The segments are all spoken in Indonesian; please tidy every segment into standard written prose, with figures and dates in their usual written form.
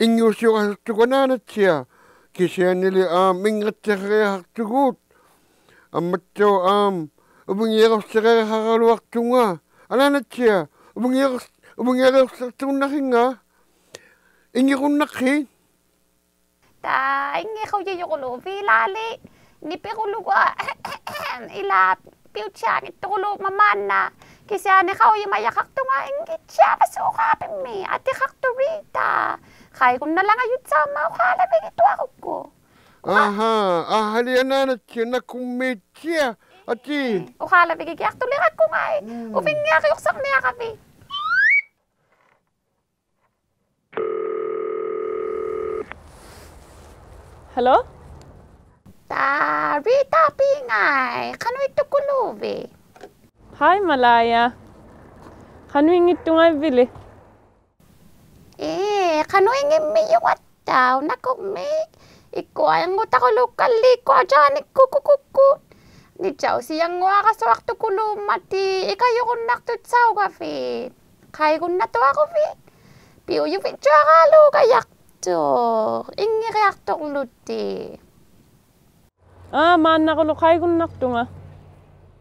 잉요쇼가스투고나나치야 기시안일이 밍가짜가학투굿 암맞죠 우붕이가스가 하가루학퉁아 아나나치야 우붕이가스투나hinga 잉이군나히 다 잉이코지요로 빌라리 니페골루가 일라 piutsiani tulu mamana kisane kau maya kaktunga ingi siapa suka pemi ati kaktu Riita kai kun na lang ayut sama kala begitu aku ahali anak na kumitya ati kala begitu aku lihat ku ngai ufingnya aku yuksak niya kapi Halo? Riita pingay, kanu ito kulubi? Hai Malaya, kanu ito nga bili? Kanu ingin miyuat daw, nakumik. Iko ay ang utak ko lokali ko dyan, Kuku. Ni Chow siyang nga kaswak to kulumati, ikayo kung naktut sa ugafi. Kaya kung nato ako fi. Piyo yung picture akalo kayak to, ingi kayak to luti. Mana ko lokay kung naktunga.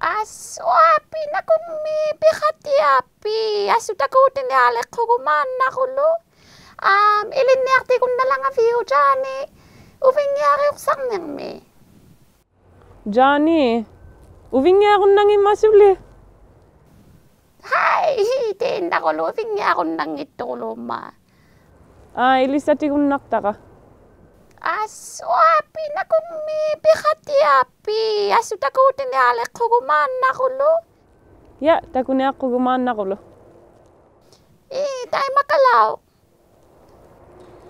Aswapi na kumipi khatiapi. Asu takutin ya alek ko kumana ko lo. Ilinekti ko na lang a view Johnny. Uvingyari ko sang nang me. Johnny, uvingyari ko nang imasuli. Hai, tinda ko lo uvingyari ko nang ito lo ma. Ilisati kung naktaka. Aswapi na kumipi khatiapi. Asu takutin ya alek ko kumana ko lo. Ya, takunin ako gumana ko lo. Tayo makalaw.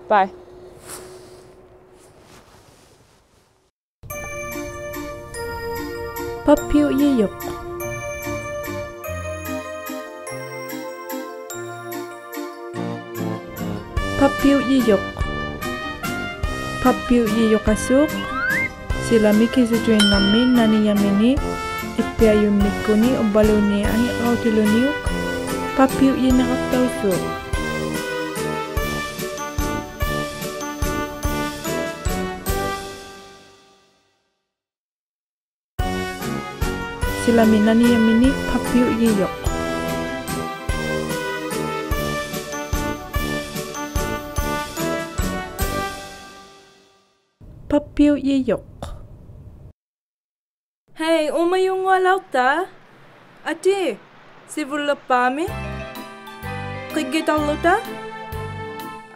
Bye. Papiu yiyok. Papiu yiyok. Papiu yiyok asuk. Sila ïᙱᖃকথᑕᑅᑐৎ naniyamini. ïᙱᖃᖃকথᑕᑅતુৎ ₦ᓐᕆஅᓅᑐᓅ. Papiu ïᙗᖃকথᑕᓅത്തുৎ. Sila naniyamini papiu yiyok. Papiu yiyok. Hey, umayong walauta? Ati, si vulapami? Qi깃taluta?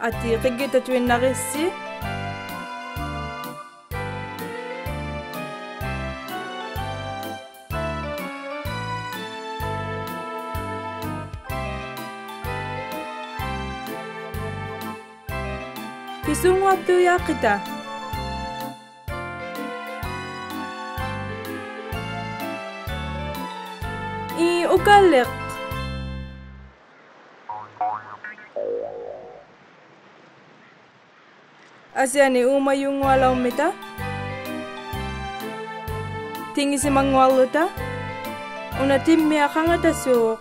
Ati, qi깃tatwin narisi? Kisungwatuya kita. Ugalik. Asyani umayong walaw mita? Tingi si mangwaluta? Unatim miya kangatasuk.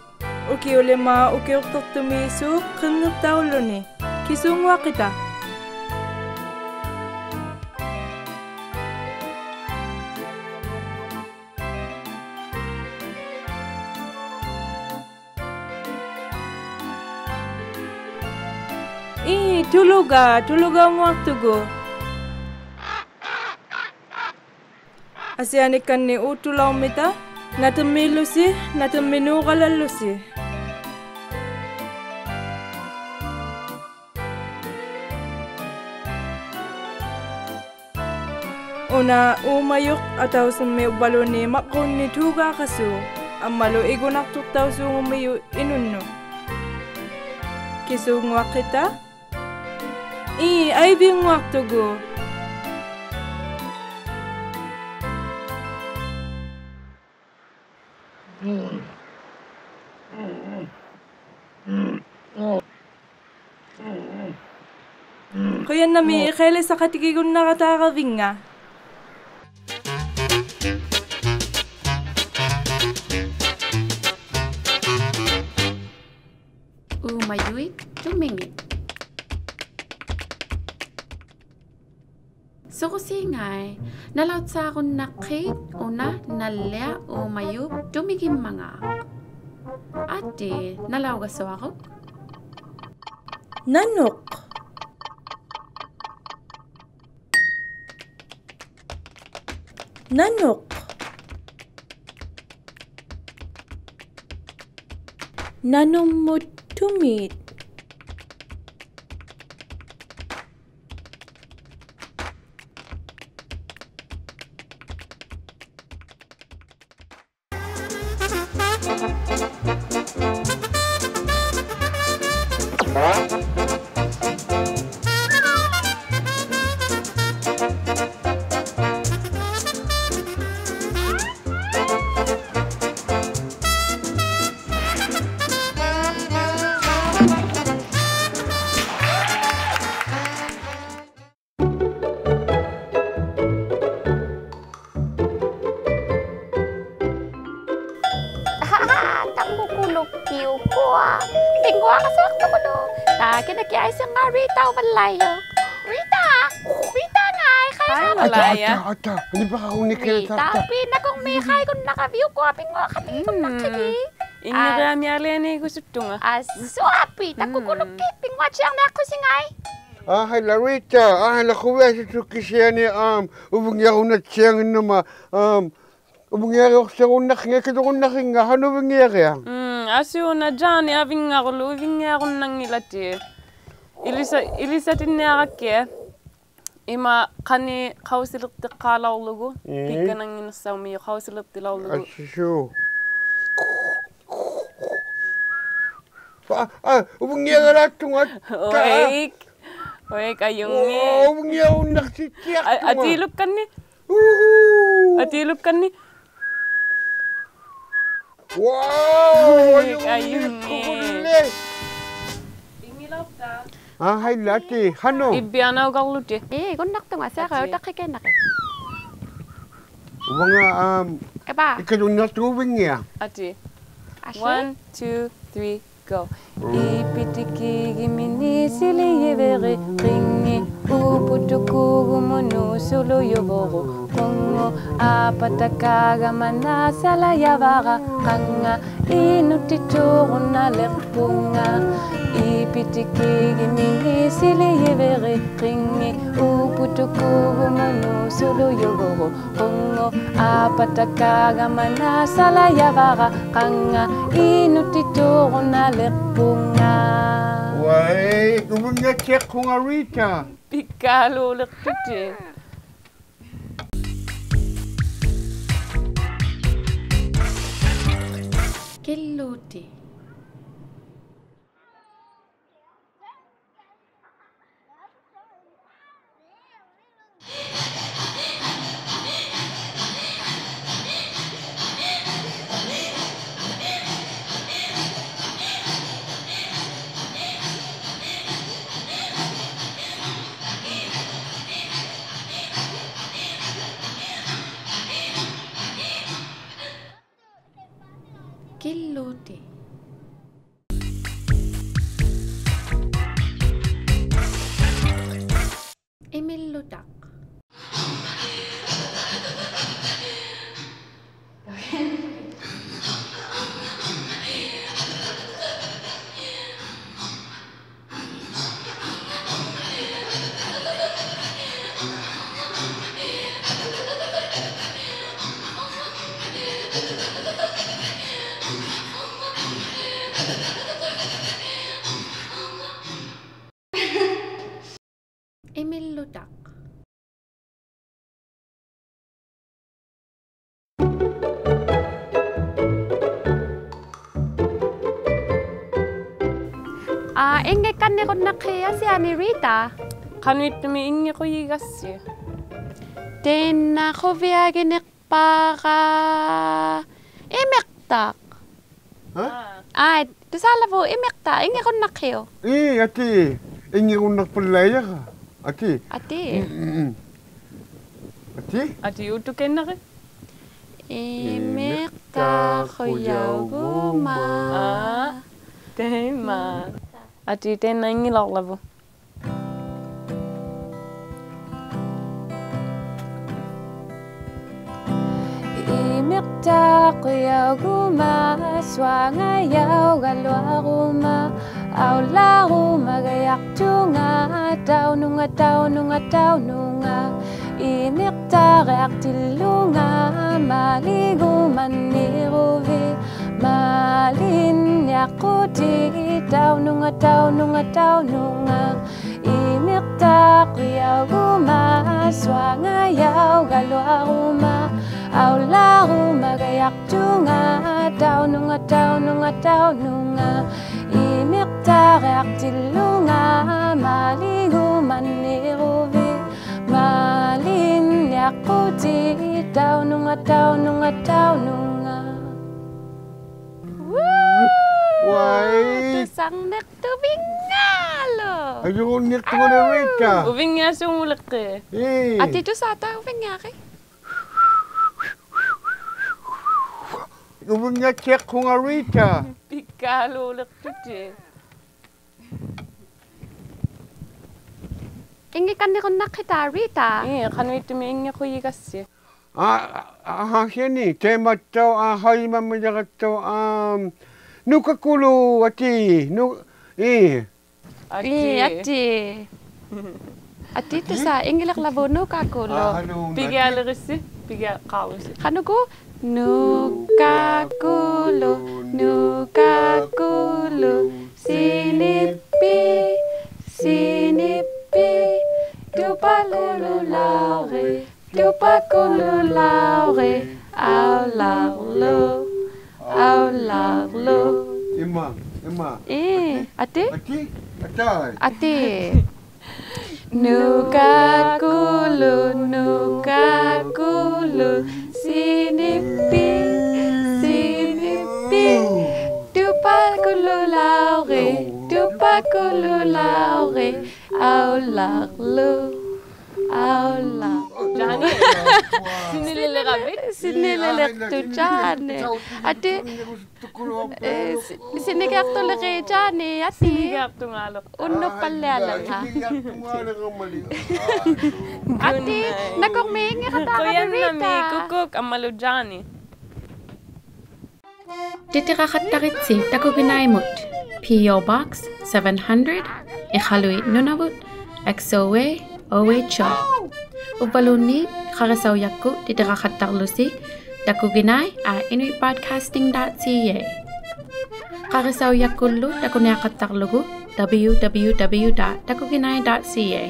Uki ulema uki uktuktumisuk qi깃taᓅᵐ니. Kisungwa kita. Tuluga ang waktugo. Asyani kan ni utulaw mita, natamilusi, nataminuqalalusi. Una umayok ataw sume ṕᓛᕆअᅅ ni tuga kasu. Amalo igunak tuktaw su ngumayo inunno. Kisu nguak kita? Ay di nguak tugo. Kaya nami kailan sa katikigon nakatakaring nga. 낳소고싱아이 날라우차군 나케 오나 날레 오마유 뚜미김망아 아띠 날라우가 소아고 Nanok. Nanok. Nanommutumit. Tingwa ka sa waktu ko no. Kinakiay sa nga Rita o Malayo. Rita! Rita nga! Kaya sa Malaya. Ata, hindi ba kaunik kayo Rita, tata? pinakong may kaya kung naka-view ko. Pingwa kami kung nakili. Inirami alene ko suptunga. Suapi, takukulukit. Pingwa siyang nakusingay. Hay la Rita, la kuya sa tukisiyani ubungyakuna siyang nama ubungyakuna siyang nakinga kitong nakinga hano bungyakya. Asio na jani avinga ko vinga ko nang ilati. Ilisa tinyaake. Ima kani kausilip te kalawlugo. Pika nang inasami kausilip te lawlugo. Asio. Ubungyakuna tungat. Oik ayungi. Ubungyakuna naksitiyak tungat. Atiluk kan ni. Atiluk kan ni. Wow! Ayun kukulle. Ingilap ta. Hay lati, hano? Ibiana galuti. Kung naktunga siya kayo, takikin na kayo. Mga Eba. ikadong natubing niya. Ati. Ashe? 1, 2, 3, go. Ipitiki gimini sili yevere ringi uputuku gumunu sulu yoboro kongo apatakaga mana sala yavara kanga inutituruna lerpunga ipitiki gimini sili yevere ringi uputuku gumunu sulu yoboro kongo apatakaga mana sala yavara kanga inutituruna lerpunga. Wai, ubungya cek kung Rita. Pikalo lektuti. Kelluti. Kelluti. Emillutak. Emillutak. Ingekan ni nakaya siya ni Rita. Kanwit mi ingi ko yigassi. Den ako viaginik para imektak. Tu salah po imektak. Inge ko nakayo. Ati. Ingi ko nakpalaya ka. Ati. Ati. Ati? Ati utu kenake. Imektak ko yaguma. Tema. Ati tena ingi laklavo. Imektak ko yaguma. Swangayaw galwaruma. Aulaguma gayak tunga. Taununga taununga taununga. Imektak yak tilunga. Maliguman niruvi. Malin yakuti. Taununga taununga taununga. Imektak yaguma. Swangayaw galwaruma. Aulaguma gayak tunga. Taununga taununga taununga. Imektak yak tilunga. Maliguman niruvi. Malin yakuti. Taununga taununga taununga. Why? Sang naktubingalo. Ayun, nirto ko na Rita. Ubingya sumulak ke. Ati tu sata ubingake. Ubingya check ko nga Rita. Pikalo ulak tuti. Ingi kan ni nakita Rita. Kanwit mi ingi ko yigassi. Sini, tema tau, hai mamajagat tau, nukakulu, ati, Ati. Ati tu sa ingi laklabo nukakulo. Pigal risi, pigal kausi. Kanuko nukakulo, nukakulo, sinipi, sinipi, tupakululaure. Tupakululaure, aularlo, aularlo. Ima. Ati? Atay. Ati. Nukakulu, nukakulu, sinipi, sinipi. Tupakululaure, tupakululaure, aularlo. Aula. Jani. Sinilelekabit? Sinilelek tu Jani. Ati. Sinigak tu laki Jani. Ati. Sinigak tu ngalok. Uno palala ka. Ati. Nakong mingi ka taka Kuyan Rita. nami, kukuk amalu Jani. ηřekʔকথᑕᖅતુٿ Takuginai P.O. Box 700 Иᙱᖃþᑕᑅᑐٿ ဣᙱᖃᖐᵉ န့ ṕᓛᕆअᅅતુᅒ Takuginai @inuitbroadcasting.ca ዄarисауяккуллу такуниақаттарлугу www.takuginai.ca